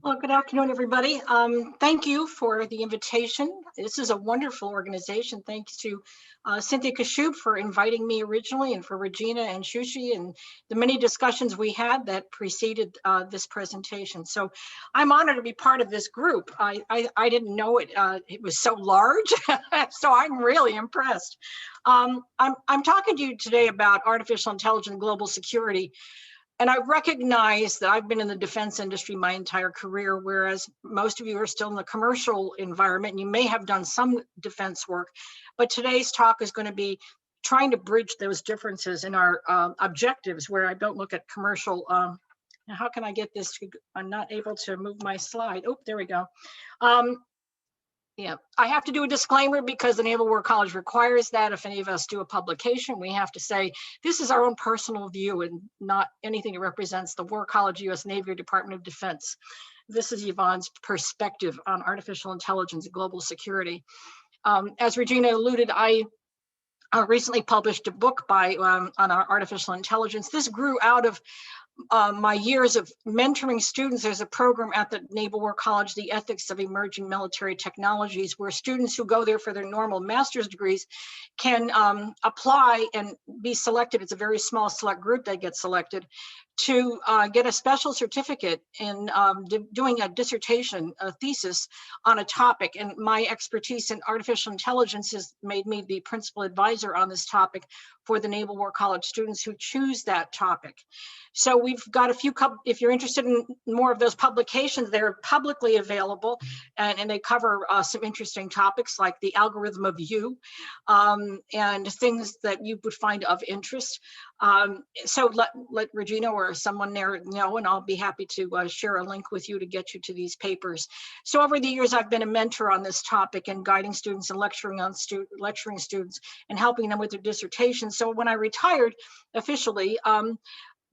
Well, good afternoon, everybody. Thank you for the invitation. This is a wonderful organization. Thanks to Cynthia Kashub for inviting me originally, and for Regina and Shushi and the many discussions we had that preceded this presentation. So I'm honored to be part of this group. I didn't know it was so large, so I'm really impressed. I'm talking to you today about artificial intelligence and global security. And I recognize that I've been in the defense industry my entire career, whereas most of you are still in the commercial environment. And you may have done some defense work, but today's talk is going to be trying to bridge those differences in our objectives, where I don't look at commercial. Now, how can I get this to, I'm not able to move my slide. Oh, there we go. Yeah, I have to do a disclaimer because the Naval War College requires that if any of us do a publication, we have to say this is our own personal view and not anything that represents the War College, U.S. Navy, or Department of Defense. This is Yvonne's perspective on artificial intelligence and global security. As Regina alluded, I recently published a book on our artificial intelligence. This grew out of my years of mentoring students. There's a program at the Naval War College, the Ethics of Emerging Military Technologies, where students who go there for their normal master's degrees can apply and be selected. It's a very small select group that gets selected to get a special certificate in doing a dissertation, a thesis on a topic. And my expertise in artificial intelligence has made me the principal advisor on this topic for the Naval War College students who choose that topic. So we've got a few, if you're interested in more of those publications, they're publicly available, and they cover some interesting topics like the algorithm of you and things that you would find of interest. So let Regina or someone there know, and I'll be happy to share a link with you to get you to these papers. So over the years, I've been a mentor on this topic and guiding students and lecturing students and helping them with their dissertations. So when I retired officially,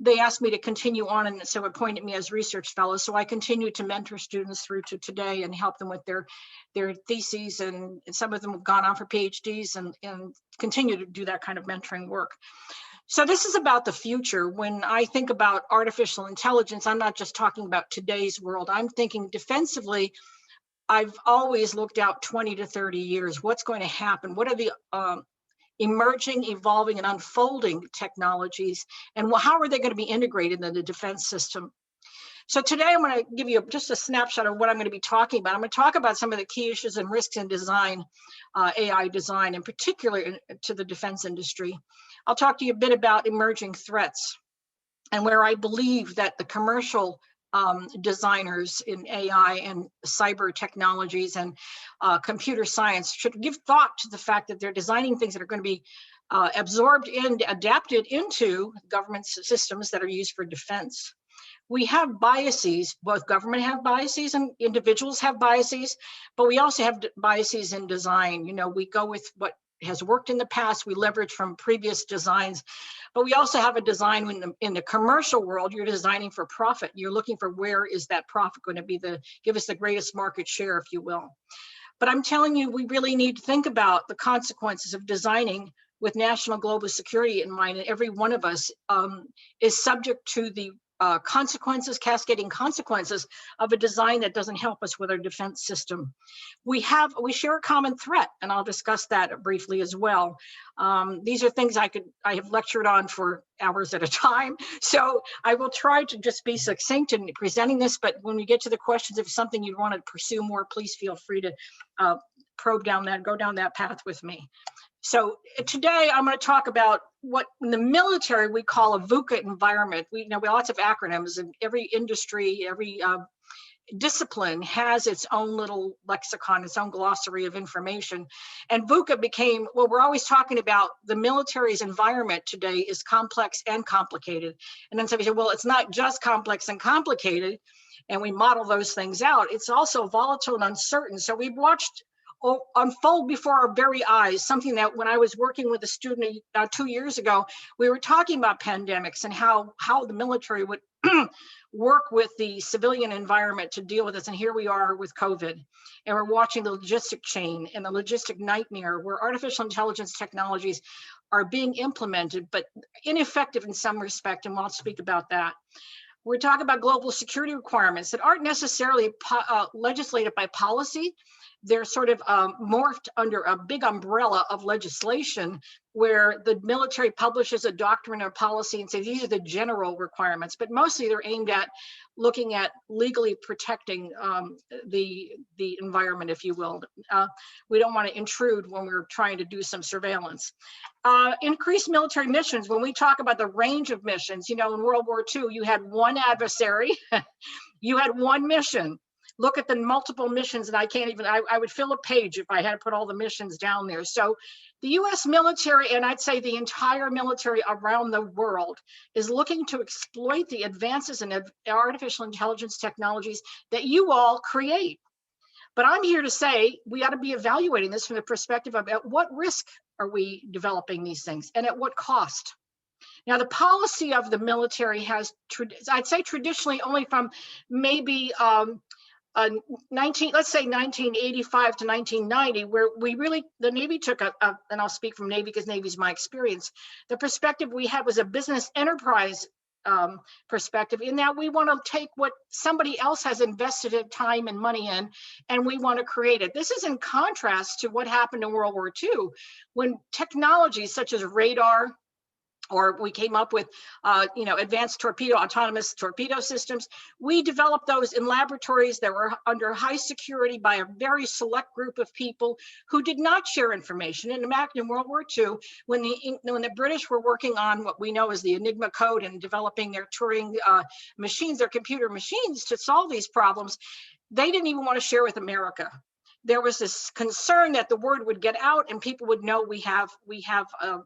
they asked me to continue on, and so appointed me as research fellow. So I continue to mentor students through to today and help them with their theses, and some of them have gone on for PhDs and continue to do that kind of mentoring work. So this is about the future. When I think about artificial intelligence, I'm not just talking about today's world. I'm thinking defensively. I've always looked out 20 to 30 years. What's going to happen? What are the emerging, evolving, and unfolding technologies, and how are they going to be integrated in the defense system? So today I'm going to give you just a snapshot of what I'm going to be talking about. I'm going to talk about some of the key issues and risks in design, AI design, in particular to the defense industry. I'll talk to you a bit about emerging threats and where I believe that the commercial designers in AI and cyber technologies and computer science should give thought to the fact that they're designing things that are going to be absorbed and adapted into government systems that are used for defense. We have biases, both government have biases and individuals have biases, but we also have biases in design. You know, we go with what has worked in the past, we leverage from previous designs, but we also have a design in the commercial world. You're designing for profit. You're looking for where is that profit going to be give us the greatest market share, if you will. But I'm telling you, we really need to think about the consequences of designing with national global security in mind. And every one of us is subject to the cascading consequences of a design that doesn't help us with our defense system. We share a common threat, and I'll discuss that briefly as well. These are things I have lectured on for hours at a time, so I will try to just be succinct in presenting this, but when we get to the questions, if it's something you want to pursue more, please feel free to go down that path with me. So today I'm going to talk about what in the military we call a VUCA environment. We have lots of acronyms, and every industry, every discipline has its own little lexicon, its own glossary of information. And VUCA became, well, we're always talking about the military's environment today is complex and complicated. And then somebody said, well, it's not just complex and complicated, and we model those things out. It's also volatile and uncertain. So we've watched unfold before our very eyes, something that when I was working with a student 2 years ago, we were talking about pandemics and how the military would work with the civilian environment to deal with this. And here we are with COVID, and we're watching the logistic chain and the logistic nightmare where artificial intelligence technologies are being implemented, but ineffective in some respect, and we'll speak about that. We're talking about global security requirements that aren't necessarily legislated by policy. They're sort of morphed under a big umbrella of legislation where the military publishes a doctrine or policy and says these are the general requirements, but mostly they're aimed at looking at legally protecting the environment, if you will. We don't want to intrude when we're trying to do some surveillance. Increased military missions. When we talk about the range of missions, you know, in World War II, you had one adversary, you had one mission. Look at the multiple missions, and I can't even, I would fill a page if I had to put all the missions down there. So the US military, and I'd say the entire military around the world, is looking to exploit the advances in artificial intelligence technologies that you all create. But I'm here to say we ought to be evaluating this from the perspective of at what risk are we developing these things and at what cost? Now, the policy of the military has, I'd say traditionally only from maybe let's say 1985 to 1990, where we really, the Navy took and I'll speak from Navy because Navy's my experience, the perspective we had was a business enterprise perspective, in that we want to take what somebody else has invested time and money in, and we want to create it. This is in contrast to what happened in World War II, when technologies such as radar, or we came up with, advanced autonomous torpedo systems. We developed those in laboratories that were under high security by a very select group of people who did not share information. And in fact, in World War II, when the British were working on what we know as the Enigma code and developing their Turing machines, their computer machines to solve these problems, they didn't even want to share with America. There was this concern that the word would get out and people would know we have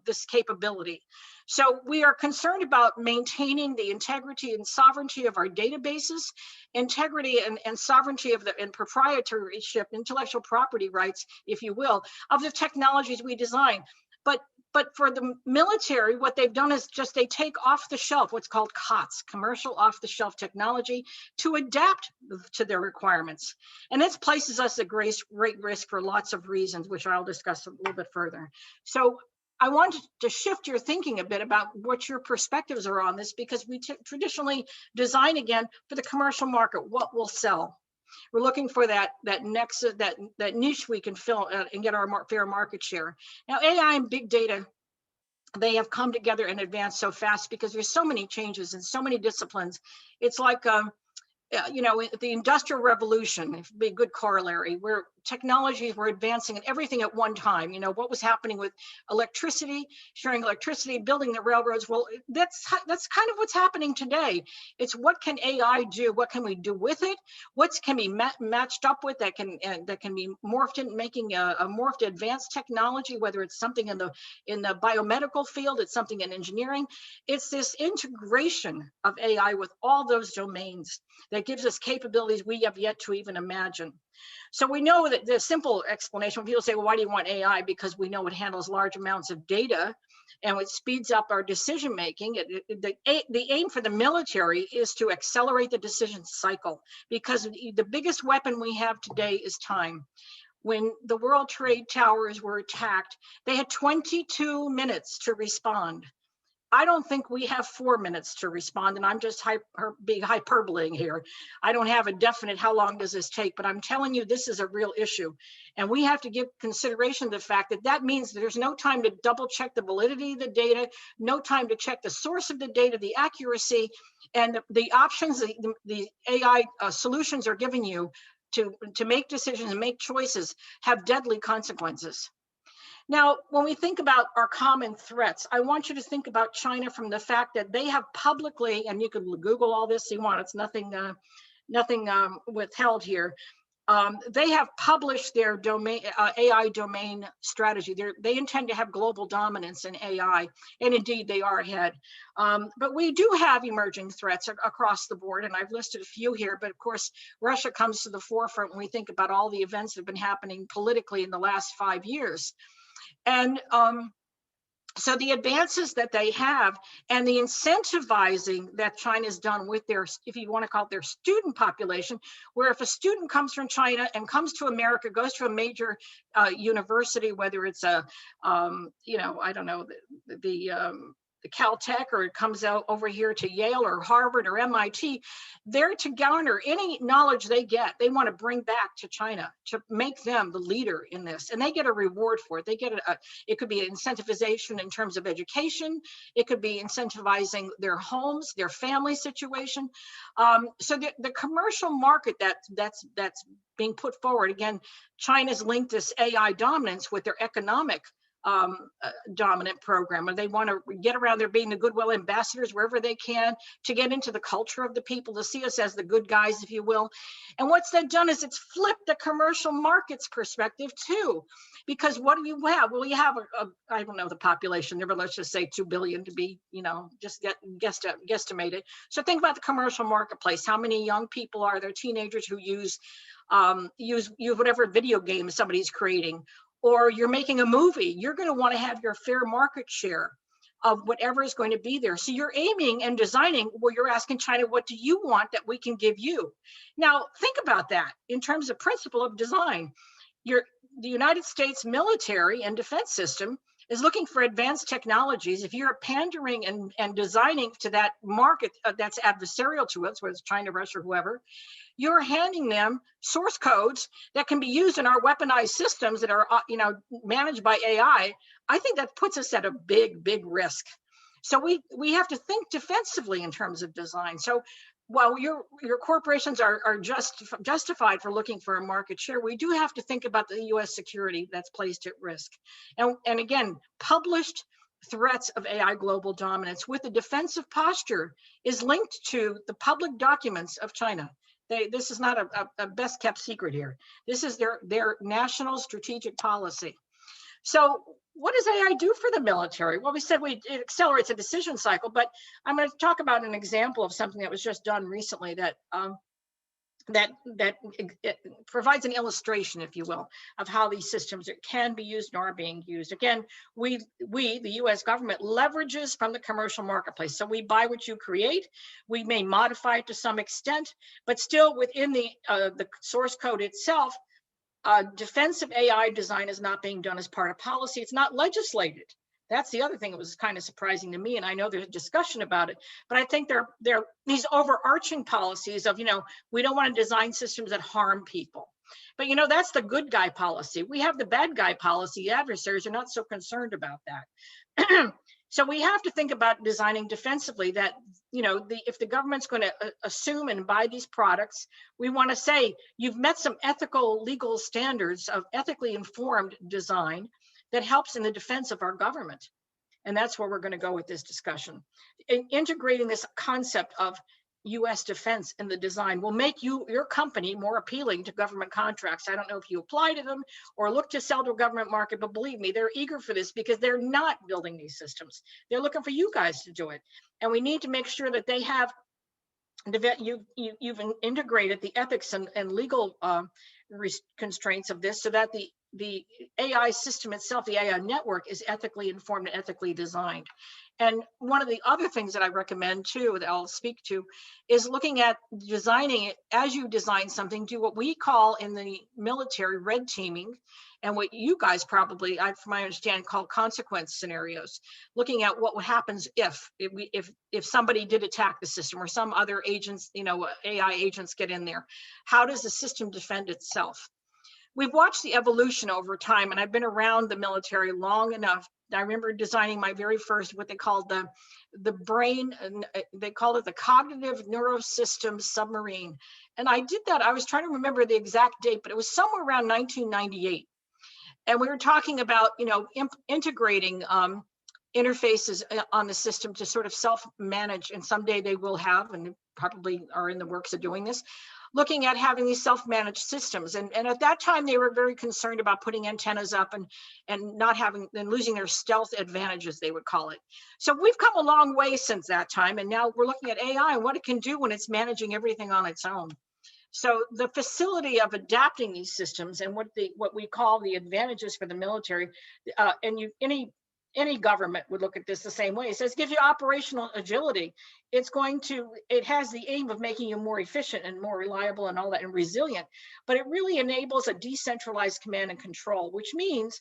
this capability. So we are concerned about maintaining the integrity and sovereignty of our databases, integrity and sovereignty of and proprietorship, intellectual property rights, if you will, of the technologies we design. But for the military, what they've done is just they take off the shelf, what's called COTS, commercial off the shelf technology, to adapt to their requirements. And this places us at great risk for lots of reasons, which I'll discuss a little bit further. So I want to shift your thinking a bit about what your perspectives are on this, because we traditionally design again for the commercial market, what will sell. We're looking for that niche we can fill and get our fair market share. Now, AI and big data, they have come together and advanced so fast because there's so many changes in so many disciplines. It's like, the Industrial Revolution, it'd be a good corollary, where technologies were advancing and everything at one time. You know, what was happening with electricity, sharing electricity, building the railroads. Well, that's kind of what's happening today. It's what can AI do? What can we do with it? What can be matched up with that can be morphed in, making a morphed advanced technology, whether it's something in the biomedical field, it's something in engineering. It's this integration of AI with all those domains that gives us capabilities we have yet to even imagine. So we know that the simple explanation, when people say, well, why do you want AI? Because we know it handles large amounts of data and it speeds up our decision making. The aim for the military is to accelerate the decision cycle, because the biggest weapon we have today is time. When the World Trade Towers were attacked, they had 22 minutes to respond. I don't think we have 4 minutes to respond, and I'm just being hyperbolating here. I don't have a definite how long does this take, but I'm telling you this is a real issue. And we have to give consideration to the fact that that means that there's no time to double check the validity of the data, no time to check the source of the data, the accuracy, and the options the AI solutions are giving you to make decisions and make choices have deadly consequences. Now, when we think about our common threats, I want you to think about China from the fact that they have publicly, and you can Google all this you want, it's nothing withheld here. They have published their AI domain strategy. They intend to have global dominance in AI, and indeed they are ahead. But we do have emerging threats across the board, and I've listed a few here, but of course, Russia comes to the forefront when we think about all the events that have been happening politically in the last 5 years. And so the advances that they have and the incentivizing that China's done with their, if you want to call it their student population, where if a student comes from China and comes to America, goes to a major university, whether it's a, I don't know, Caltech, or it comes out over here to Yale or Harvard or MIT, they're to garner any knowledge they get, they want to bring back to China to make them the leader in this. And they get a reward for it. They get it could be incentivization in terms of education. It could be incentivizing their homes, their family situation. So the commercial market that's being put forward, again, China's linked this AI dominance with their economic dominant program, and they want to get around there being the goodwill ambassadors wherever they can to get into the culture of the people, to see us as the good guys, if you will. And what's that done is it's flipped the commercial markets perspective too, because what do you have? Well, you have I don't know the population there, but let's just say 2 billion to be, just guesstimated. So think about the commercial marketplace. How many young people are there, teenagers, who use whatever video game somebody's creating? Or you're making a movie, you're going to want to have your fair market share of whatever is going to be there. So you're aiming and designing where you're asking China, what do you want that we can give you? Now, think about that in terms of principle of design. The United States military and defense system is looking for advanced technologies. If you're pandering and designing to that market that's adversarial to us, whether it's China, Russia, or whoever, you're handing them source codes that can be used in our weaponized systems that are, managed by AI. I think that puts us at a big, big risk. So we have to think defensively in terms of design. So while your corporations are justified for looking for a market share, we do have to think about the U.S. security that's placed at risk. And again, published threats of AI global dominance with a defensive posture is linked to the public documents of China. This is not a best kept secret here. This is their national strategic policy. So what does AI do for the military? Well, we said it accelerates a decision cycle, but I'm going to talk about an example of something that was just done recently that it provides an illustration, if you will, of how these systems can be used and are being used. Again, we, the US government, leverages from the commercial marketplace. So we buy what you create. We may modify it to some extent, but still within the source code itself, defensive AI design is not being done as part of policy. It's not legislated. That's the other thing that was kind of surprising to me. And I know there's a discussion about it, but I think they're these overarching policies of, we don't want to design systems that harm people. But, that's the good guy policy. We have the bad guy policy. Adversaries are not so concerned about that. So we have to think about designing defensively that, if the government's going to assume and buy these products, we want to say you've met some ethical, legal standards of ethically informed design that helps in the defense of our government. And that's where we're going to go with this discussion. Integrating this concept of US defense in the design will make your company more appealing to government contracts. I don't know if you apply to them or look to sell to a government market, but believe me, they're eager for this because they're not building these systems. They're looking for you guys to do it. And we need to make sure that they have, you've integrated the ethics and legal constraints of this so that the AI system itself, the AI network, is ethically informed and ethically designed. And one of the other things that I recommend too, that I'll speak to, is looking at designing it as you design something, do what we call in the military red teaming, and what you guys probably, from my understanding, call consequence scenarios. Looking at what happens if somebody did attack the system or some other agents, AI agents get in there. How does the system defend itself? We've watched the evolution over time, and I've been around the military long enough. I remember designing my very first, what they called the brain, they called it the cognitive neurosystem submarine. And I did that, I was trying to remember the exact date, but it was somewhere around 1998. And we were talking about, integrating interfaces on the system to sort of self-manage, and someday they will have, and probably are in the works of doing this, looking at having these self-managed systems. And at that time, they were very concerned about putting antennas up and not having, and losing their stealth advantages, they would call it. So we've come a long way since that time. And now we're looking at AI and what it can do when it's managing everything on its own. So the facility of adapting these systems and what we call the advantages for the military, any government would look at this the same way. It says, give you operational agility. It has the aim of making you more efficient and more reliable and all that, and resilient, but it really enables a decentralized command and control, which means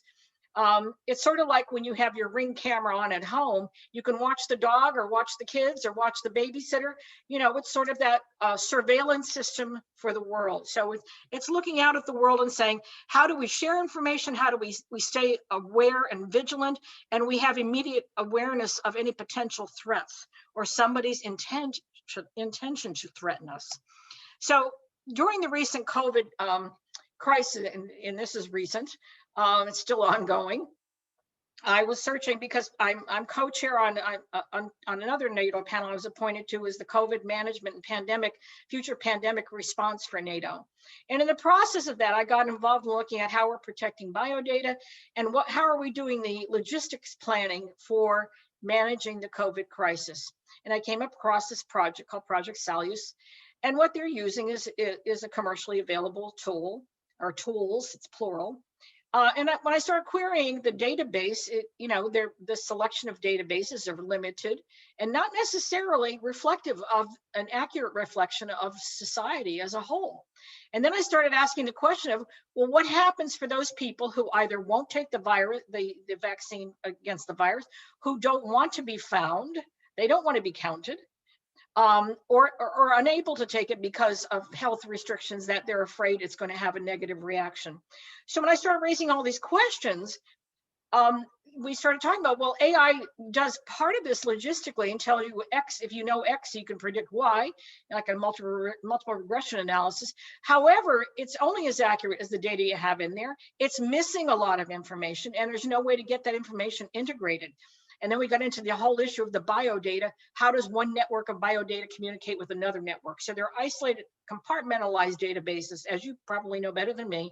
It's sort of like when you have your Ring camera on at home, you can watch the dog or watch the kids or watch the babysitter. You know, it's sort of that surveillance system for the world. So it's looking out at the world and saying, how do we share information? How do we stay aware and vigilant? And we have immediate awareness of any potential threats or somebody's intention to threaten us. So during the recent COVID crisis, and this is recent, it's still ongoing. I was searching because I'm co-chair on another NATO panel I was appointed to, is the COVID management and future pandemic response for NATO. And in the process of that, I got involved in looking at how we're protecting biodata and how are we doing the logistics planning for managing the COVID crisis. And I came across this project called Project Salus. And what they're using is a commercially available tool, or tools, it's plural. And when I started querying the database, the selection of databases are limited and not necessarily reflective of an accurate reflection of society as a whole. And then I started asking the question of, well, what happens for those people who either won't take the virus, the vaccine against the virus, who don't want to be found, they don't want to be counted, or unable to take it because of health restrictions that they're afraid it's going to have a negative reaction. So when I started raising all these questions, we started talking about, well, AI does part of this logistically and tell you X. If you know X, you can predict Y, like a multiple regression analysis. However, it's only as accurate as the data you have in there. It's missing a lot of information, and there's no way to get that information integrated. And then we got into the whole issue of the biodata. How does one network of biodata communicate with another network? So they're isolated, compartmentalized databases, as you probably know better than me,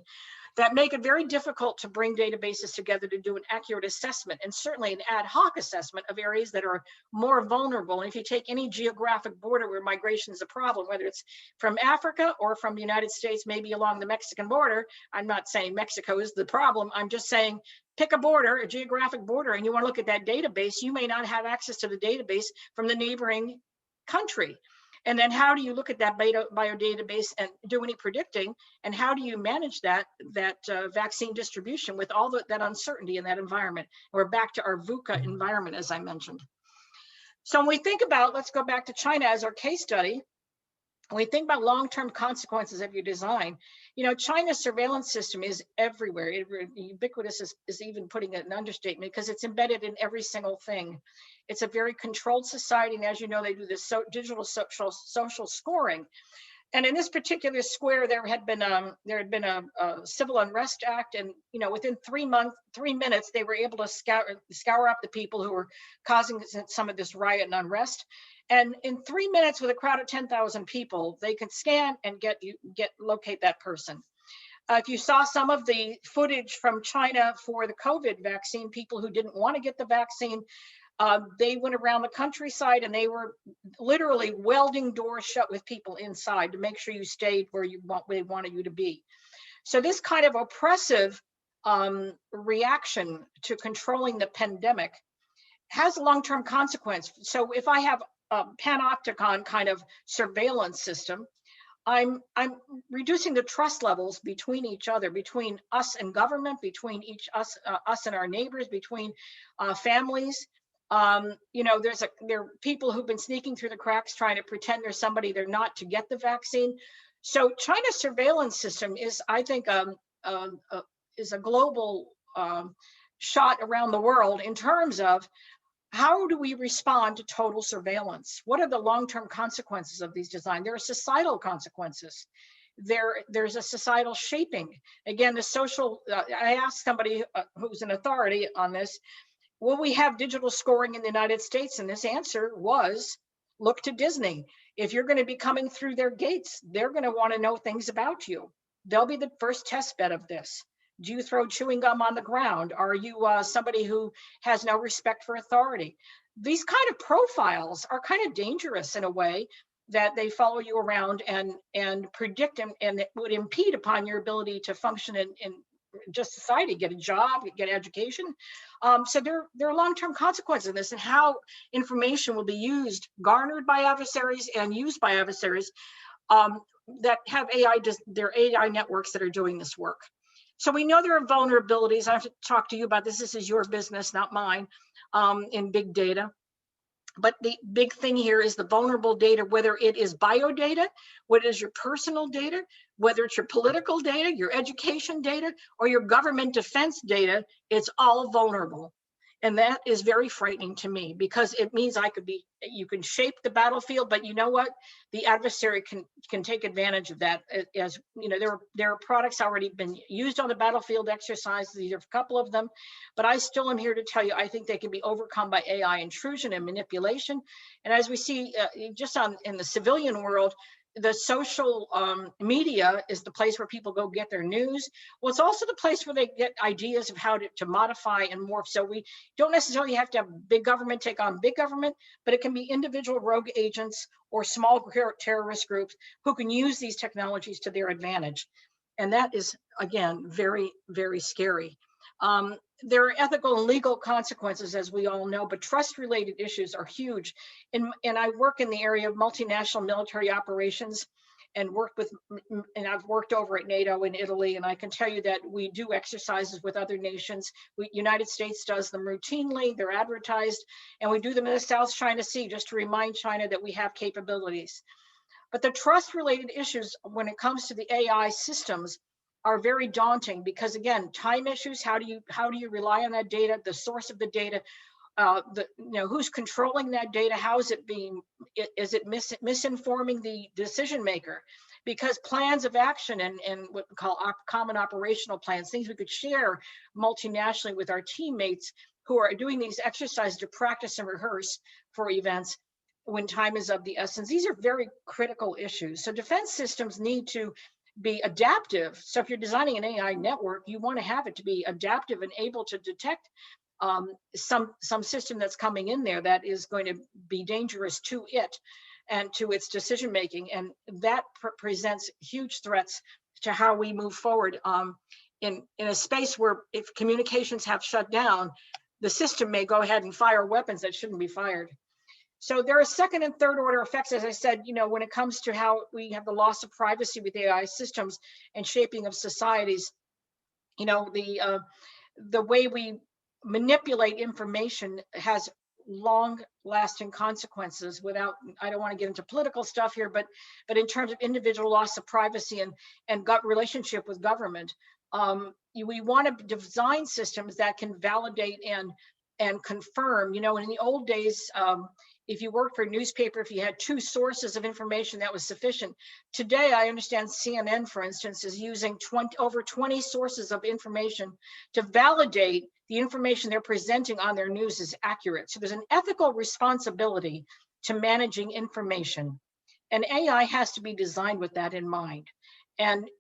that make it very difficult to bring databases together to do an accurate assessment, and certainly an ad hoc assessment of areas that are more vulnerable. And if you take any geographic border where migration is a problem, whether it's from Africa or from the United States, maybe along the Mexican border, I'm not saying Mexico is the problem, I'm just saying pick a border, a geographic border, and you want to look at that database, you may not have access to the database from the neighboring country. And then how do you look at that biodatabase and do any predicting? And how do you manage that vaccine distribution with all that uncertainty in that environment? We're back to our VUCA environment, as I mentioned. So when we think about, let's go back to China as our case study. When we think about long-term consequences of your design, China's surveillance system is everywhere. Ubiquitous is even putting it an understatement, because it's embedded in every single thing. It's a very controlled society, and as you know, they do this digital social scoring. And in this particular square, there had been a civil unrest act, and within 3 minutes, they were able to scour up the people who were causing some of this riot and unrest. And in 3 minutes, with a crowd of 10,000 people, they can scan and locate that person. If you saw some of the footage from China for the COVID vaccine, people who didn't want to get the vaccine, they went around the countryside and they were literally welding doors shut with people inside to make sure you stayed where they wanted you to be. So this kind of oppressive reaction to controlling the pandemic has a long-term consequence. So if I have a panopticon kind of surveillance system, I'm reducing the trust levels between each other, between us and government, between us and our neighbors, between families. There are people who've been sneaking through the cracks trying to pretend there's somebody they're not to get the vaccine. So China's surveillance system is, I think, is a global shot around the world in terms of how do we respond to total surveillance? What are the long-term consequences of these designs? There are societal consequences. There's a societal shaping. Again, the social, I asked somebody who's an authority on this, will we have digital scoring in the United States? And this answer was, look to Disney. If you're going to be coming through their gates, they're going to want to know things about you. They'll be the first test bed of this. Do you throw chewing gum on the ground? Are you somebody who has no respect for authority? These kind of profiles are kind of dangerous in a way that they follow you around and predict and it would impede upon your ability to function in just society, get a job, get education. So there are long-term consequences of this and how information will be used, garnered by adversaries and used by adversaries that have their AI networks that are doing this work. So we know there are vulnerabilities. I have to talk to you about this. This is your business, not mine, in big data. But the big thing here is the vulnerable data, whether it is bio data, whether it is your personal data, whether it's your political data, your education data, or your government defense data, it's all vulnerable. And that is very frightening to me, because it means you can shape the battlefield, but you know what? The adversary can take advantage of that. As you know, there are products already been used on the battlefield exercises. These are a couple of them, but I still am here to tell you, I think they can be overcome by AI intrusion and manipulation. And as we see just in the civilian world, the social media is the place where people go get their news. Well, it's also the place where they get ideas of how to modify and morph. So we don't necessarily have to have big government take on big government, but it can be individual rogue agents or small terrorist groups who can use these technologies to their advantage. And that is, again, very, very scary. There are ethical and legal consequences, as we all know, but trust-related issues are huge. And I work in the area of multinational military operations, and I've worked over at NATO in Italy, and I can tell you that we do exercises with other nations. United States does them routinely, they're advertised, and we do them in the South China Sea just to remind China that we have capabilities. But the trust-related issues when it comes to the AI systems are very daunting, because again, time issues. How do you rely on that data, the source of the data, who's controlling that data? How is it is it misinforming the decision maker? Because plans of action and what we call common operational plans, things we could share multinationally with our teammates who are doing these exercises to practice and rehearse for events when time is of the essence. These are very critical issues. So defense systems need to be adaptive. So if you're designing an AI network, you want to have it to be adaptive and able to detect some system that's coming in there that is going to be dangerous to it and to its decision making. And that presents huge threats to how we move forward in a space where if communications have shut down, the system may go ahead and fire weapons that shouldn't be fired. So there are second and third order effects, as I said, when it comes to how we have the loss of privacy with AI systems and shaping of societies. The way we manipulate information has long-lasting consequences. I don't want to get into political stuff here, but in terms of individual loss of privacy and gut relationship with government, we want to design systems that can validate and confirm. In the old days, if you worked for a newspaper, if you had two sources of information, that was sufficient. Today, I understand CNN, for instance, is using over 20 sources of information to validate the information they're presenting on their news is accurate. So there's an ethical responsibility to managing information. And AI has to be designed with that in mind. And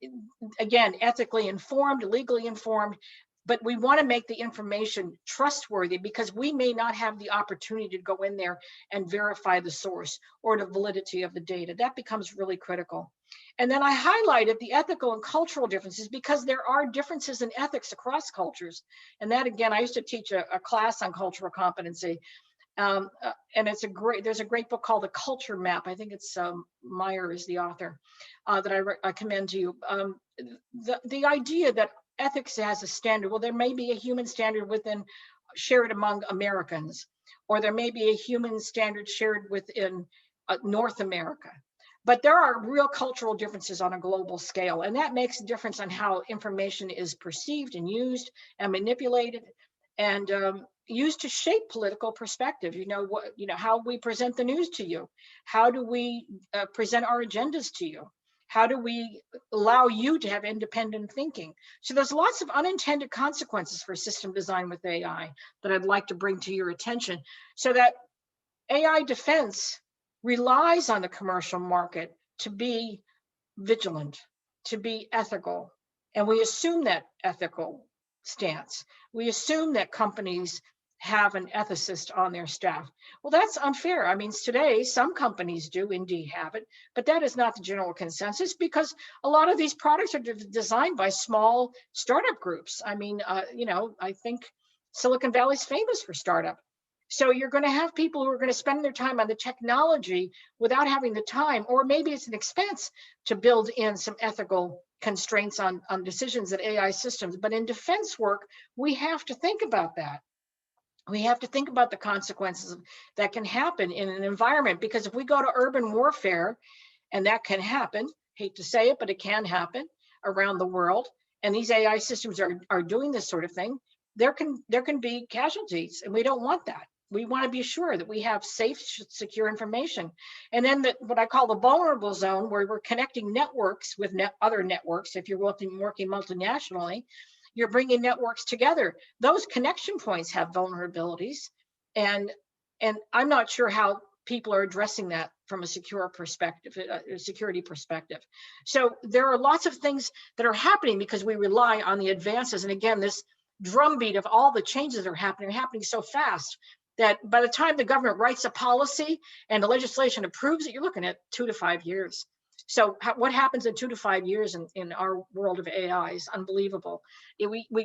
again, ethically informed, legally informed, but we want to make the information trustworthy, because we may not have the opportunity to go in there and verify the source or the validity of the data. That becomes really critical. And then I highlighted the ethical and cultural differences, because there are differences in ethics across cultures. And that, again, I used to teach a class on cultural competency. And there's a great book called The Culture Map. I think it's Meyer is the author that I commend to you. The idea that ethics has a standard. Well, there may be a human standard shared among Americans, or there may be a human standard shared within North America. But there are real cultural differences on a global scale, and that makes a difference on how information is perceived and used and manipulated and used to shape political perspective. How we present the news to you. How do we present our agendas to you? How do we allow you to have independent thinking? So there's lots of unintended consequences for system design with AI that I'd like to bring to your attention, so that AI defense relies on the commercial market to be vigilant, to be ethical. And we assume that ethical stance. We assume that companies have an ethicist on their staff. Well, that's unfair. I mean, today, some companies do indeed have it, but that is not the general consensus, because a lot of these products are designed by small startup groups. I mean, I think Silicon Valley is famous for startup. So you're going to have people who are going to spend their time on the technology without having the time, or maybe it's an expense to build in some ethical constraints on decisions that AI systems. But in defense work, we have to think about that. We have to think about the consequences that can happen in an environment, because if we go to urban warfare, and that can happen, hate to say it, but it can happen around the world, and these AI systems are doing this sort of thing, there can be casualties, and we don't want that. We want to be sure that we have safe, secure information. And then what I call the vulnerable zone, where we're connecting networks with other networks. If you're working multinationally, you're bringing networks together. Those connection points have vulnerabilities, and I'm not sure how people are addressing that from a secure perspective, a security perspective. So there are lots of things that are happening because we rely on the advances. And again, this drumbeat of all the changes that are happening so fast that by the time the government writes a policy and the legislation approves it, you're looking at 2 to 5 years. So what happens in 2 to 5 years in our world of AI is unbelievable.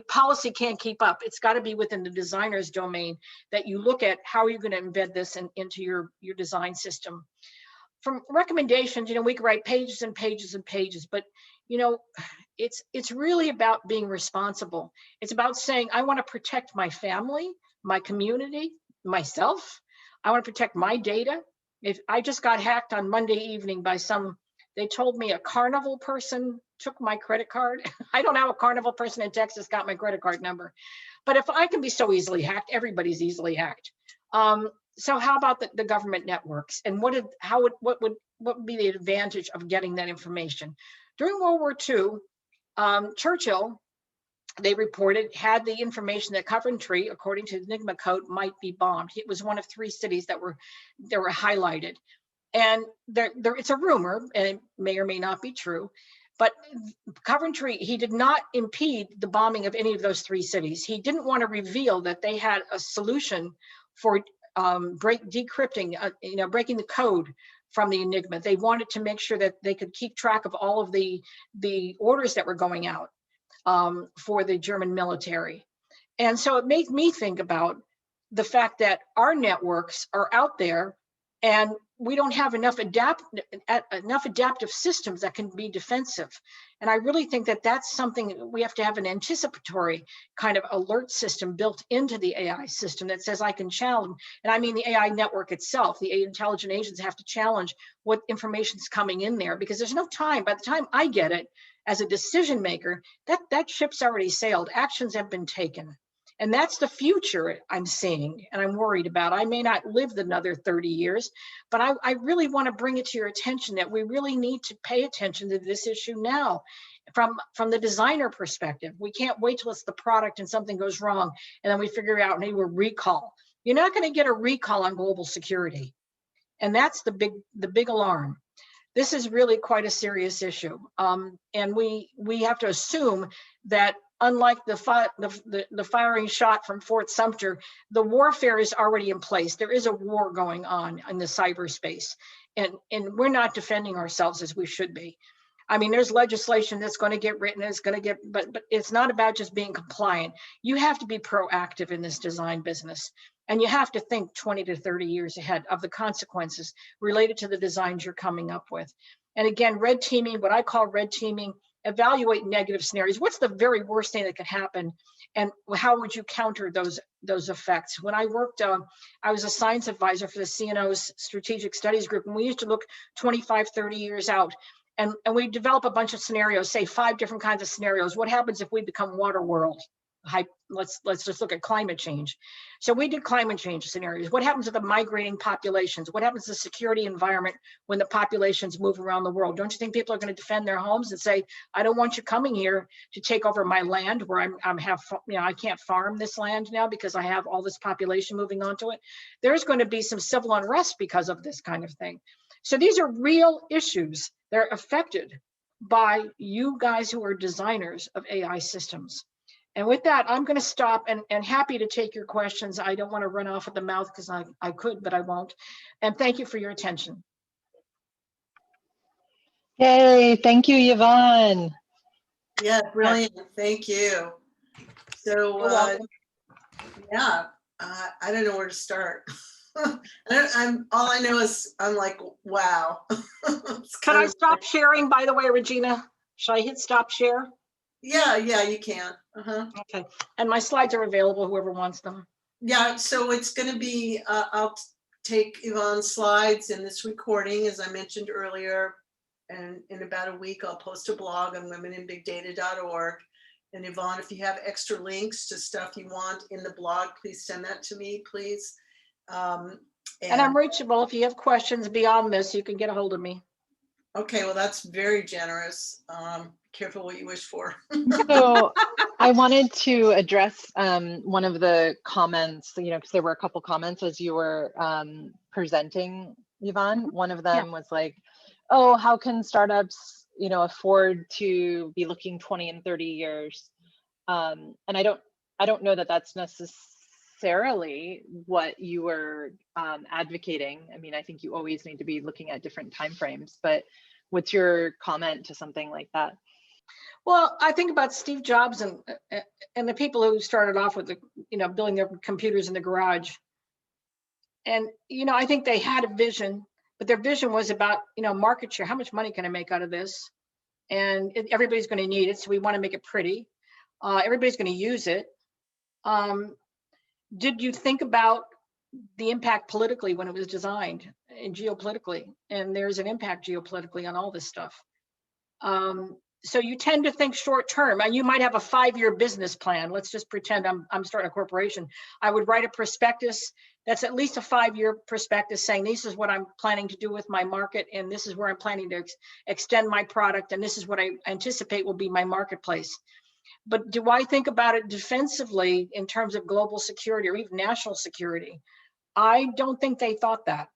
Policy can't keep up. It's got to be within the designer's domain that you look at how you're going to embed this into your design system. From recommendations, we can write pages and pages and pages, but it's really about being responsible. It's about saying, I want to protect my family, my community, myself. I want to protect my data. If I just got hacked on Monday evening by they told me a Carnival person took my credit card. I don't know, a Carnival person in Texas got my credit card number. But if I can be so easily hacked, everybody's easily hacked. So how about the government networks? And what would be the advantage of getting that information? During World War II, Churchill, they reported, had the information that Coventry, according to the Enigma code, might be bombed. It was one of 3 cities that were highlighted. And it's a rumor, and it may or may not be true, but Coventry, he did not impede the bombing of any of those 3 cities. He didn't want to reveal that they had a solution for decrypting, breaking the code from the Enigma. They wanted to make sure that they could keep track of all of the orders that were going out for the German military. And so it made me think about the fact that our networks are out there, and we don't have enough adaptive systems that can be defensive. And I really think that that's something we have to have, an anticipatory kind of alert system built into the AI system that says I can challenge, and I mean the AI network itself. The intelligent agents have to challenge what information is coming in there, because there's no time. By the time I get it as a decision maker, that ship's already sailed. Actions have been taken. And that's the future I'm seeing and I'm worried about. I may not live another 30 years, but I really want to bring it to your attention that we really need to pay attention to this issue now from the designer perspective. We can't wait till it's the product and something goes wrong and then we figure out maybe we're recall. You're not going to get a recall on global security. And that's the big alarm. This is really quite a serious issue. And we have to assume that unlike the firing shot from Fort Sumter, the warfare is already in place. There is a war going on in the cyberspace, and we're not defending ourselves as we should be. I mean, there's legislation that's going to get written, but it's not about just being compliant. You have to be proactive in this design business, and you have to think 20 to 30 years ahead of the consequences related to the designs you're coming up with. And again, red teaming, what I call red teaming, evaluate negative scenarios. What's the very worst thing that could happen, and how would you counter those effects? When I worked, I was a science advisor for the CNO's strategic studies group, and we used to look 25, 30 years out, and we develop a bunch of scenarios, say 5 different kinds of scenarios. What happens if we become water world? Let's just look at climate change. So we did climate change scenarios. What happens with the migrating populations? What happens to the security environment when the populations move around the world? Don't you think people are going to defend their homes and say, I don't want you coming here to take over my land where I can't farm this land now because I have all this population moving onto it? There's going to be some civil unrest because of this kind of thing. So these are real issues. They're affected by you guys who are designers of AI systems. And with that, I'm going to stop and happy to take your questions. I don't want to run off at the mouth because I could, but I won't. And thank you for your attention. Yay, thank you, Yvonne. Yeah, brilliant. Thank you. So, yeah, I don't know where to start. all I know is I'm like, wow. Can I stop sharing, by the way, Regina? Should I hit stop share? Yeah, you can. Okay, and my slides are available, whoever wants them. Yeah, so it's going to be, I'll take Yvonne's slides in this recording, as I mentioned earlier. And in about a week, I'll post a blog on womeninbigdata.org. And Yvonne, if you have extra links to stuff you want in the blog, please send that to me, please. And I'm reachable. If you have questions beyond this, you can get a hold of me. Okay, well, that's very generous. Careful what you wish for. So I wanted to address one of the comments, because there were a couple comments as you were presenting, Yvonne. One of them was like, oh, how can startups, afford to be looking 20 and 30 years? And I don't know that that's necessarily what you were advocating. I mean, I think you always need to be looking at different timeframes, but what's your comment to something like that? Well, I think about Steve Jobs and the people who started off with building their computers in the garage. And, I think they had a vision, but their vision was about, market share. How much money can I make out of this? And everybody's going to need it. So we want to make it pretty. Everybody's going to use it. Did you think about the impact politically when it was designed and geopolitically? And there's an impact geopolitically on all this stuff. So you tend to think short term, and you might have a 5-year business plan. Let's just pretend I'm starting a corporation. I would write a prospectus that's at least a 5-year prospectus saying this is what I'm planning to do with my market, and this is where I'm planning to extend my product, and this is what I anticipate will be my marketplace. But do I think about it defensively in terms of global security or even national security? I don't think they thought that.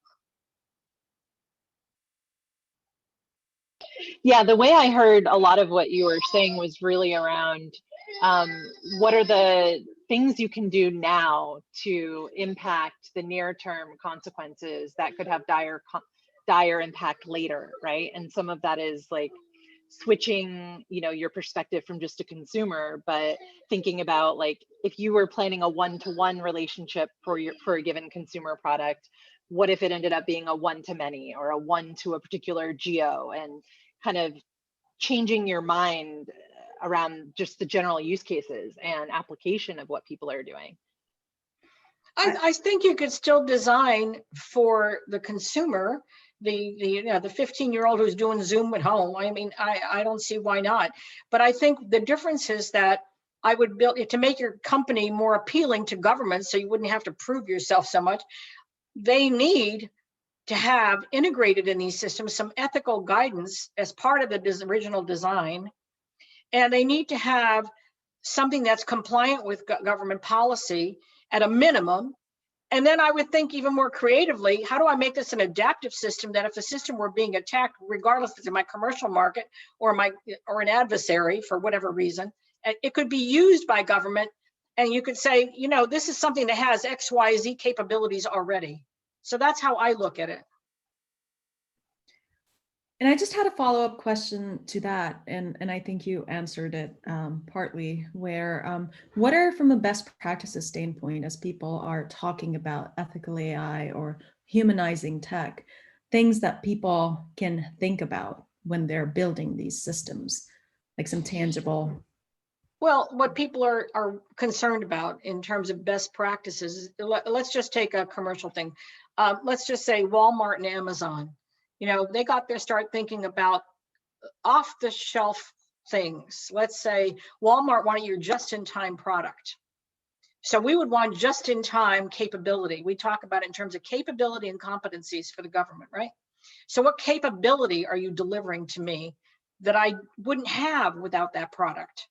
Yeah, the way I heard a lot of what you were saying was really around what are the things you can do now to impact the near-term consequences that could have dire impact later, right? And some of that is like switching, your perspective from just a consumer, but thinking about like if you were planning a one-to-one relationship for a given consumer product, what if it ended up being a one-to-many or a one to a particular geo, and kind of changing your mind around just the general use cases and application of what people are doing. I think you could still design for the consumer, the 15-year-old who's doing Zoom at home. I mean, I don't see why not. But I think the difference is that I would build it to make your company more appealing to government, so you wouldn't have to prove yourself so much. They need to have integrated in these systems some ethical guidance as part of the original design. And they need to have something that's compliant with government policy at a minimum. And then I would think even more creatively, how do I make this an adaptive system that if the system were being attacked, regardless if it's in my commercial market or an adversary for whatever reason, it could be used by government. And you could say, this is something that has X, Y, Z capabilities already. So that's how I look at it. And I just had a follow-up question to that, and I think you answered it partly, where what are, from a best practices standpoint, as people are talking about ethical AI or humanizing tech, things that people can think about when they're building these systems, like some tangible? Well, what people are concerned about in terms of best practices, let's just take a commercial thing. Let's just say Walmart and Amazon. They got their start thinking about off-the-shelf things. Let's say Walmart wanted your just-in-time product. So we would want just-in-time capability. We talk about it in terms of capability and competencies for the government, right? So what capability are you delivering to me that I wouldn't have without that product?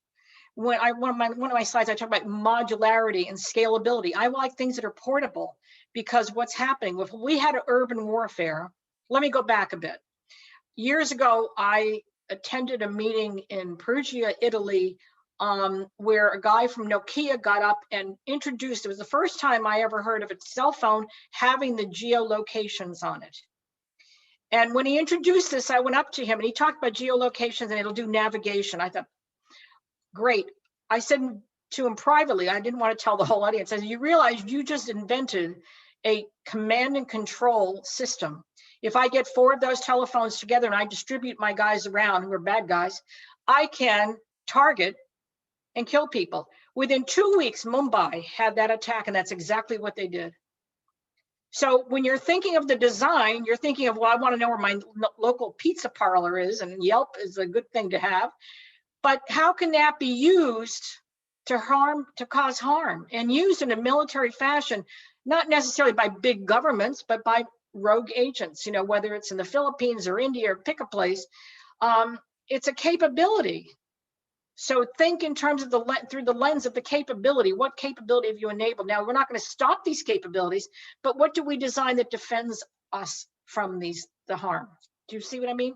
One of my slides, I talk about modularity and scalability. I like things that are portable, because what's happening if we had urban warfare. Let me go back a bit. Years ago, I attended a meeting in Perugia, Italy, where a guy from Nokia got up and introduced, it was the first time I ever heard of a cell phone having the geolocations on it. And when he introduced this, I went up to him and he talked about geolocations and it'll do navigation. I thought, great. I said to him privately, I didn't want to tell the whole audience, I said, you realize you just invented a command and control system. If I get 4 of those telephones together and I distribute my guys around who are bad guys, I can target and kill people. Within 2 weeks, Mumbai had that attack, and that's exactly what they did. So when you're thinking of the design, you're thinking of, well, I want to know where my local pizza parlor is, and Yelp is a good thing to have. But how can that be used to cause harm, and used in a military fashion, not necessarily by big governments, but by rogue agents, you know, whether it's in the Philippines or India or pick a place. It's a capability. So think in terms of through the lens of the capability. What capability have you enabled? Now, we're not going to stop these capabilities, but what do we design that defends us from the harm? Do you see what I mean?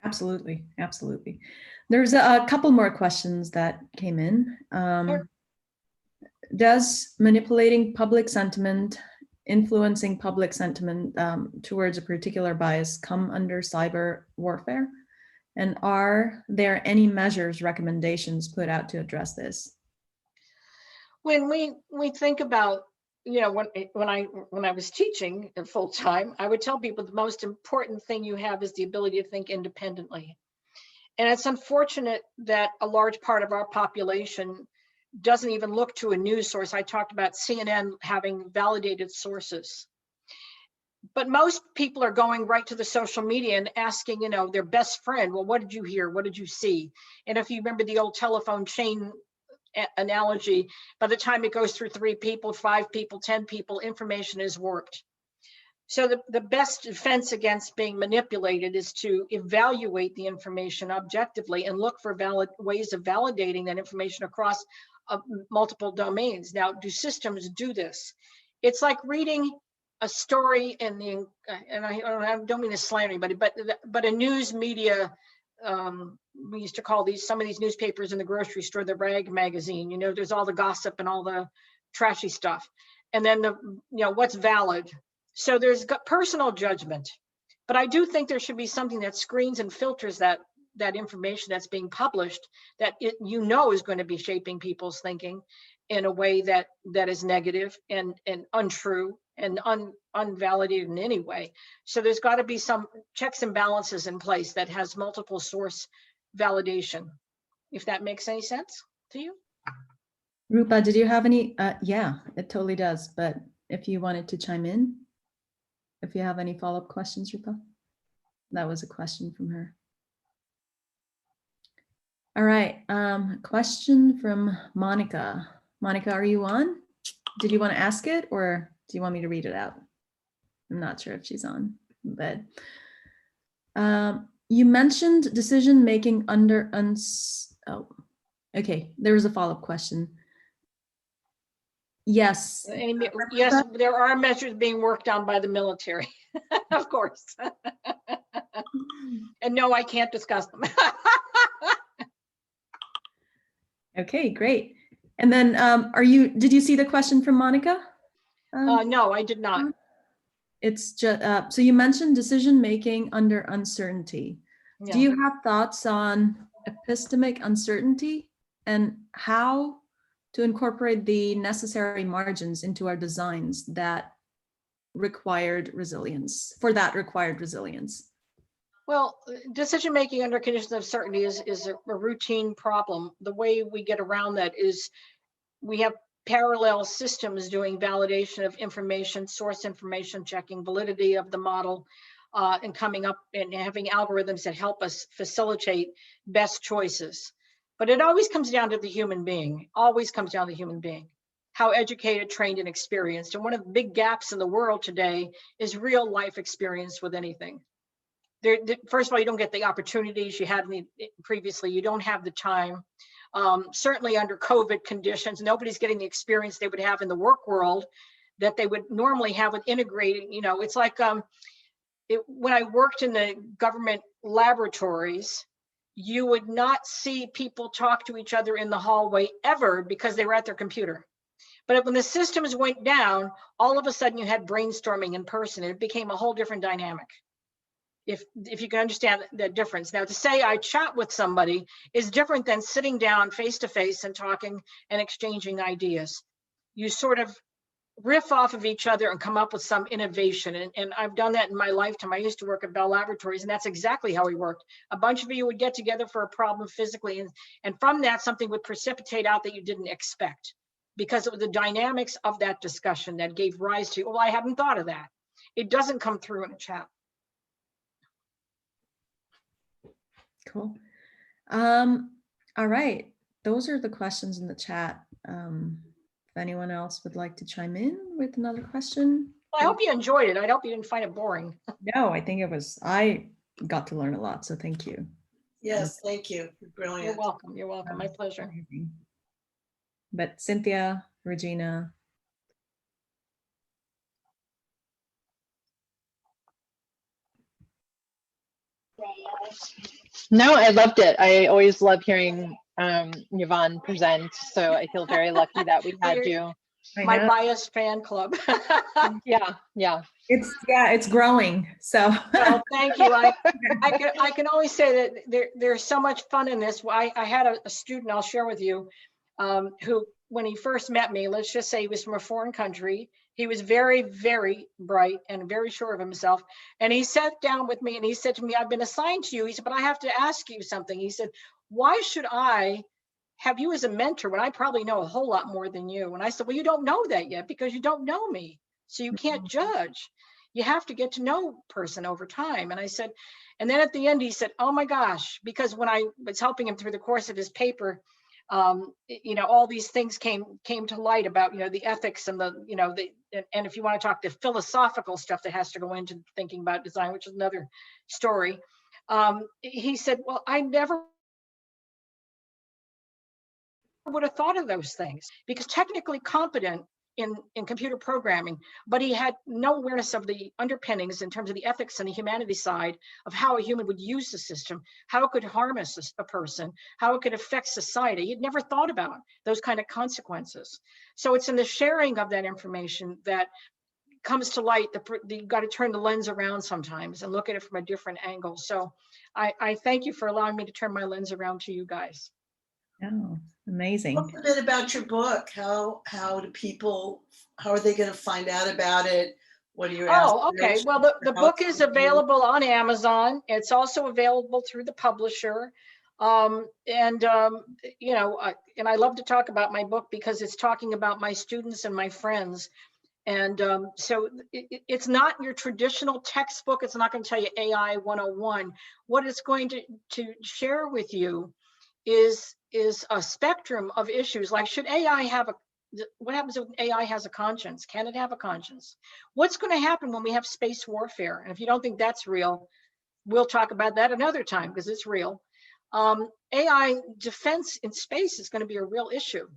Absolutely, absolutely. There's a couple more questions that came in. Sure. Does manipulating public sentiment, influencing public sentiment towards a particular bias come under cyber warfare? And are there any measures, recommendations put out to address this? When we think about, you know, when I was teaching full time, I would tell people the most important thing you have is the ability to think independently. And it's unfortunate that a large part of our population doesn't even look to a news source. I talked about CNN having validated sources. But most people are going right to the social media and asking, you know, their best friend, well, what did you hear? What did you see? And if you remember the old telephone chain analogy, by the time it goes through 3 people, 5 people, 10 people, information is warped. So the best defense against being manipulated is to evaluate the information objectively and look for valid ways of validating that information across multiple domains. Now, do systems do this? It's like reading a story in the, and I don't mean to slander anybody, but a news media, we used to call some of these newspapers in the grocery store the rag magazine. You know, there's all the gossip and all the trashy stuff, and then what's valid. So there's personal judgment, but I do think there should be something that screens and filters that information that's being published, that is going to be shaping people's thinking in a way that is negative and untrue and unvalidated in any way. So there's got to be some checks and balances in place that has multiple source validation, if that makes any sense to you. Rupa, did you have any? Yeah, it totally does. But if you wanted to chime in, if you have any follow-up questions, Rupa, that was a question from her. All right, question from Monica. Monica, are you on? Did you want to ask it, or do you want me to read it out? I'm not sure if she's on, but you mentioned decision-making under okay, there was a follow-up question. Yes. Yes, there are measures being worked on by the military, of course. And no, I can't discuss them. Okay, great. And then did you see the question from Monica? No, I did not. It's just, so you mentioned decision-making under uncertainty. Yeah. Do you have thoughts on epistemic uncertainty and how to incorporate the necessary margins into our designs that required resilience? Well, decision-making under conditions of certainty is a routine problem. The way we get around that is we have parallel systems doing validation of information, source information, checking validity of the model, and coming up and having algorithms that help us facilitate best choices. But it always comes down to the human being, how educated, trained, and experienced. And one of the big gaps in the world today is real life experience with anything. First of all, you don't get the opportunities you had previously. You don't have the time. Certainly under COVID conditions, nobody's getting the experience they would have in the work world that they would normally have with integrating. You know, it's like when I worked in the government laboratories, you would not see people talk to each other in the hallway ever because they were at their computer. But when the systems went down, all of a sudden you had brainstorming in person. It became a whole different dynamic. If you can understand the difference. Now, to say I chat with somebody is different than sitting down face to face and talking and exchanging ideas. You sort of riff off of each other and come up with some innovation. And I've done that in my lifetime. I used to work at Bell Laboratories, and that's exactly how we worked. A bunch of you would get together for a problem physically, and from that, something would precipitate out that you didn't expect, because it was the dynamics of that discussion that gave rise to, oh, I hadn't thought of that. It doesn't come through in a chat. Cool. All right. Those are the questions in the chat. If anyone else would like to chime in with another question. Well, I hope you enjoyed it. I hope you didn't find it boring. No, I think I got to learn a lot, so thank you. Yes, thank you. Brilliant. You're welcome. You're welcome. My pleasure. But Cynthia, Regina. No, I loved it. I always love hearing Yvonne present. So I feel very lucky that we had you. My biased fan club. Yeah. It's growing. So well, thank you. I can always say that there's so much fun in this. I had a student I'll share with you who, when he first met me, let's just say he was from a foreign country. He was very, very bright and very sure of himself. And he sat down with me and he said to me, I've been assigned to you. He said, but I have to ask you something. He said, why should I have you as a mentor when I probably know a whole lot more than you? And I said, well, you don't know that yet because you don't know me. So you can't judge. You have to get to know a person over time. And I said, and then at the end, he said, oh my gosh, because when I was helping him through the course of his paper, all these things came to light about, the ethics and and if you want to talk the philosophical stuff that has to go into thinking about design, which is another story. He said, well, I never would have thought of those things, because technically competent in computer programming, but he had no awareness of the underpinnings in terms of the ethics and the humanity side of how a human would use the system, how it could harm a person, how it could affect society. He'd never thought about those kind of consequences. So it's in the sharing of that information that comes to light. You've got to turn the lens around sometimes and look at it from a different angle. So I thank you for allowing me to turn my lens around to you guys. Oh, amazing. Talk a bit about your book. How are they going to find out about it? What are your okay. Well, the book is available on Amazon. It's also available through the publisher. And I love to talk about my book because it's talking about my students and my friends. And so it's not your traditional textbook. It's not going to tell you AI 101. What it's going to share with you is a spectrum of issues, like should AI what happens if AI has a conscience? Can it have a conscience? What's going to happen when we have space warfare? And if you don't think that's real, we'll talk about that another time because it's real. AI defense in space is going to be a real issue.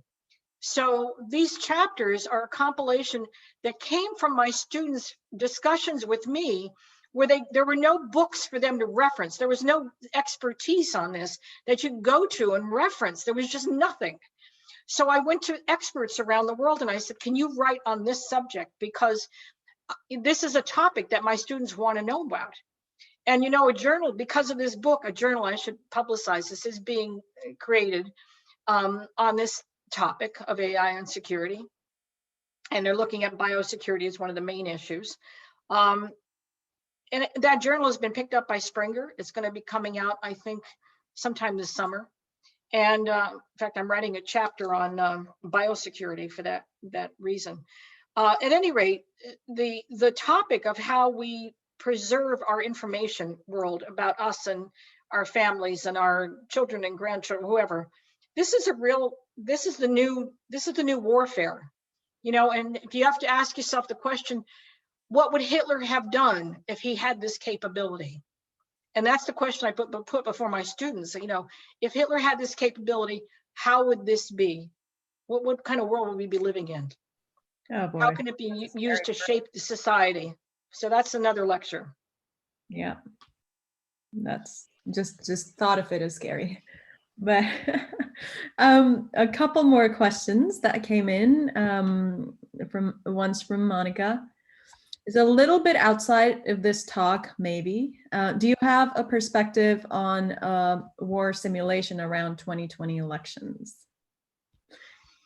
So these chapters are a compilation that came from my students' discussions with me, where there were no books for them to reference. There was no expertise on this that you go to and reference. There was just nothing. So I went to experts around the world and I said, can you write on this subject? Because this is a topic that my students want to know about. And a journal, because of this book, I should publicize this, is being created on this topic of AI and security. And they're looking at biosecurity as one of the main issues. And that journal has been picked up by Springer. It's going to be coming out, I think, sometime this summer. And in fact, I'm writing a chapter on biosecurity for that reason. At any rate, the topic of how we preserve our information world about us and our families and our children and grandchildren, whoever, this is the new warfare, and if you have to ask yourself the question, what would Hitler have done if he had this capability? And that's the question I put before my students. If Hitler had this capability, how would this be? What kind of world would we be living in? Oh boy. How can it be used to shape the society? So that's another lecture. Yeah, that's just thought of it as scary. But a couple more questions that came in from Monica. Is a little bit outside of this talk, maybe. Do you have a perspective on war simulation around 2020 elections?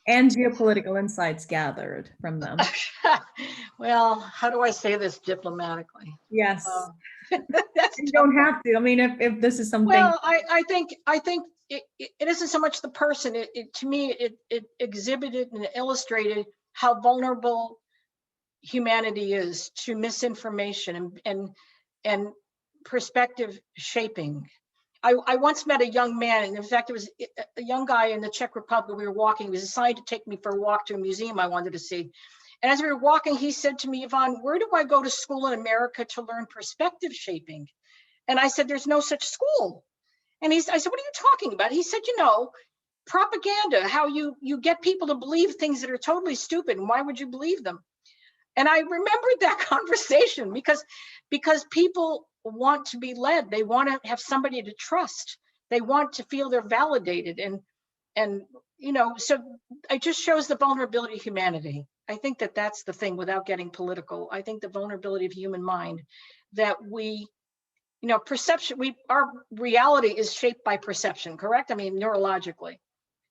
And geopolitical insights gathered from them. Well, how do I say this diplomatically? Yes. That's You don't have to. I mean, if this is something. well, I think it isn't so much the person. To me, it exhibited and illustrated how vulnerable humanity is to misinformation and perspective shaping. I once met a young man, and in fact, it was a young guy in the Czech Republic. We were walking. He was assigned to take me for a walk to a museum I wanted to see. And as we were walking, he said to me, Yvonne, where do I go to school in America to learn perspective shaping? And I said, there's no such school. And I said, what are you talking about? He said, propaganda, how you get people to believe things that are totally stupid. And why would you believe them? And I remembered that conversation because people want to be led. They want to have somebody to trust. They want to feel they're validated. And so it just shows the vulnerability of humanity. I think that that's the thing without getting political. I think the vulnerability of human mind that perception, our reality is shaped by perception, correct? I mean, neurologically.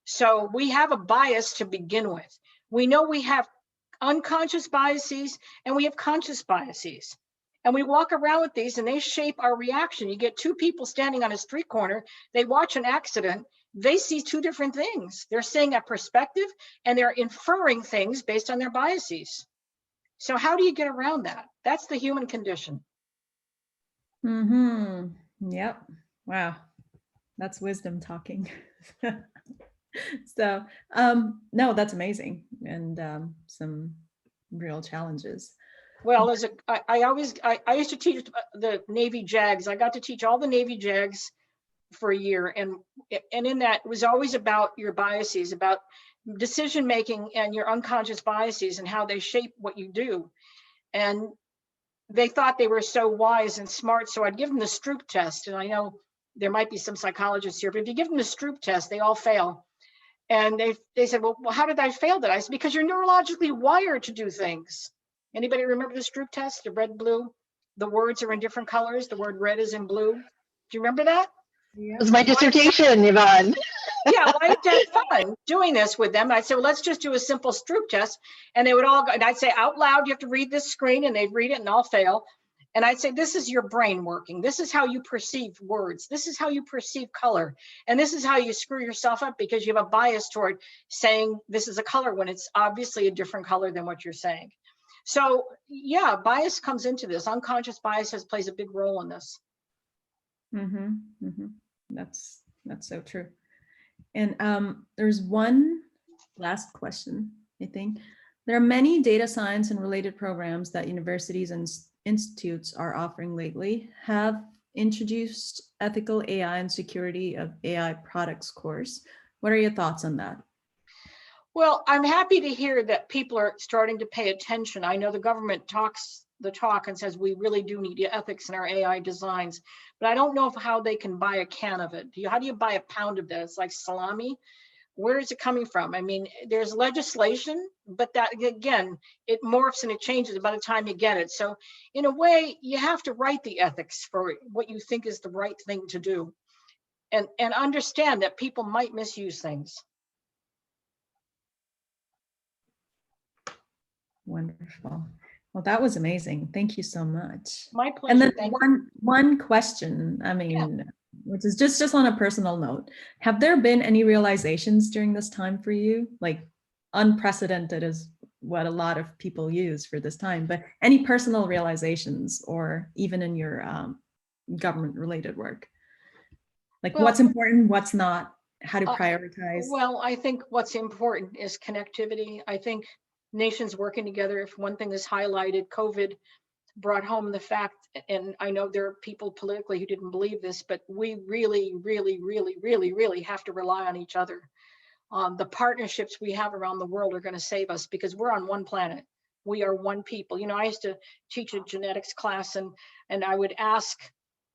So we have a bias to begin with. We know we have unconscious biases and we have conscious biases. And we walk around with these and they shape our reaction. You get two people standing on a street corner, they watch an accident, they see two different things. They're seeing a perspective and they're inferring things based on their biases. So how do you get around that? That's the human condition. Yep. Wow. That's wisdom talking. So, no, that's amazing. And some real challenges. Well, I used to teach the Navy JAGs. I got to teach all the Navy JAGs for a year. And in that, it was always about your biases, about decision making and your unconscious biases and how they shape what you do. And they thought they were so wise and smart. So I'd give them the Stroop test. And I know there might be some psychologists here, but if you give them the Stroop test, they all fail. And they said, well, how did I fail that? I said, because you're neurologically wired to do things. Anybody remember the Stroop test, the red, blue? The words are in different colors. The word red is in blue. Do you remember that? It was my dissertation, Yvonne. Yeah, well, I had fun doing this with them. I'd say, well, let's just do a simple Stroop test. And they would all go, and I'd say out loud, you have to read this screen, and they'd read it and all fail. And I'd say, this is your brain working. This is how you perceive words. This is how you perceive color. And this is how you screw yourself up because you have a bias toward saying this is a color when it's obviously a different color than what you're saying. So yeah, bias comes into this. Unconscious bias plays a big role in this. That's so true. And there's one last question, I think. There are many data science and related programs that universities and institutes are offering lately. Have introduced ethical AI and security of AI products course. What are your thoughts on that? Well, I'm happy to hear that people are starting to pay attention. I know the government talks the talk and says we really do need ethics in our AI designs, but I don't know how they can buy a can of it. How do you buy a pound of that? It's like salami. Where is it coming from? I mean, there's legislation, but that, again, it morphs and it changes by the time you get it. So in a way, you have to write the ethics for what you think is the right thing to do and understand that people might misuse things. Wonderful. Well, that was amazing. Thank you so much. My pleasure. And then one question, I mean, which is just on a personal note, have there been any realizations during this time for you? Like unprecedented is what a lot of people use for this time, but any personal realizations or even in your government related work? Like what's important, what's not, how to prioritize? Well, I think what's important is connectivity. I think nations working together. If one thing is highlighted, COVID brought home the fact, and I know there are people politically who didn't believe this, but we really, really, really, really, really have to rely on each other. The partnerships we have around the world are going to save us because we're on one planet. We are one people. You know, I used to teach a genetics class and I would ask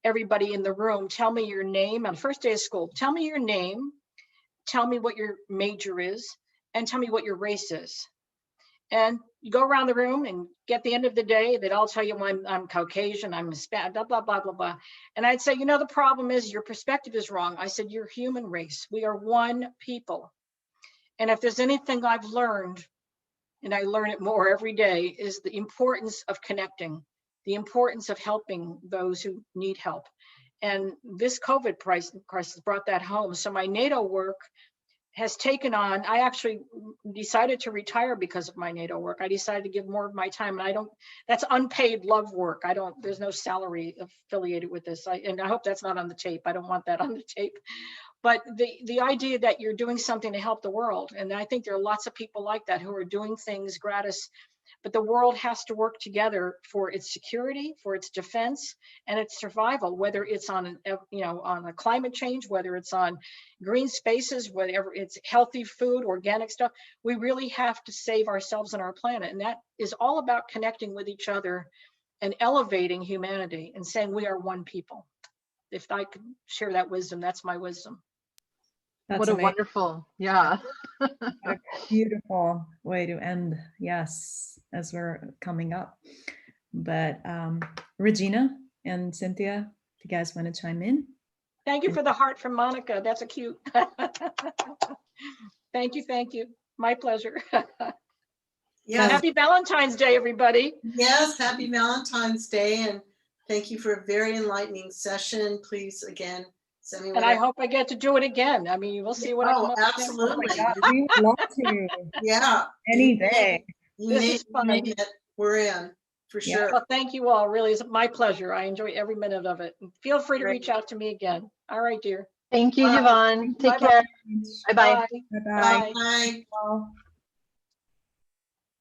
everybody in the room, tell me your name on the first day of school, tell me your name, tell me what your major is, and tell me what your race is. And you go around the room and get the end of the day, they'd all tell you, well, I'm Caucasian, I'm Hispanic, blah, blah, blah, blah, blah. And I'd say, you know, the problem is your perspective is wrong. I said, you're human race. We are one people. And if there's anything I've learned, and I learn it more every day, is the importance of connecting, the importance of helping those who need help. And this COVID crisis brought that home. So my NATO work has taken on, I actually decided to retire because of my NATO work. I decided to give more of my time, and that's unpaid love work. There's no salary affiliated with this. And I hope that's not on the tape. I don't want that on the tape. But the idea that you're doing something to help the world, and I think there are lots of people like that who are doing things gratis, but the world has to work together for its security, for its defense, and its survival, whether it's on on a climate change, whether it's on green spaces, whatever it's healthy food, organic stuff. We really have to save ourselves and our planet. And that is all about connecting with each other and elevating humanity and saying we are one people. If I could share that wisdom, that's my wisdom. That's What a amazing. wonderful, yeah. A beautiful way to end. Yes, as we're coming up. But Regina and Cynthia, if you guys want to chime in. Thank you for the heart from Monica. That's a cute. Thank you. Thank you. My pleasure. Yes, Happy Valentine's Day, everybody. yes, happy Valentine's Day, and thank you for a very enlightening session. Please, again, send me And I hope I get to do it again. I mean, we'll see what I come up with. absolutely. We would love to. Yeah. Any day. This is fun. Name it, we're in, for Yeah. sure. Well, thank you all. Really, it's my pleasure. I enjoy every minute of it. And feel free to Great. reach out to me again. All right, dear. Thank you, Bye. Yvonne. Take Bye-bye. care. Bye-bye. Bye-bye. Bye. Bye.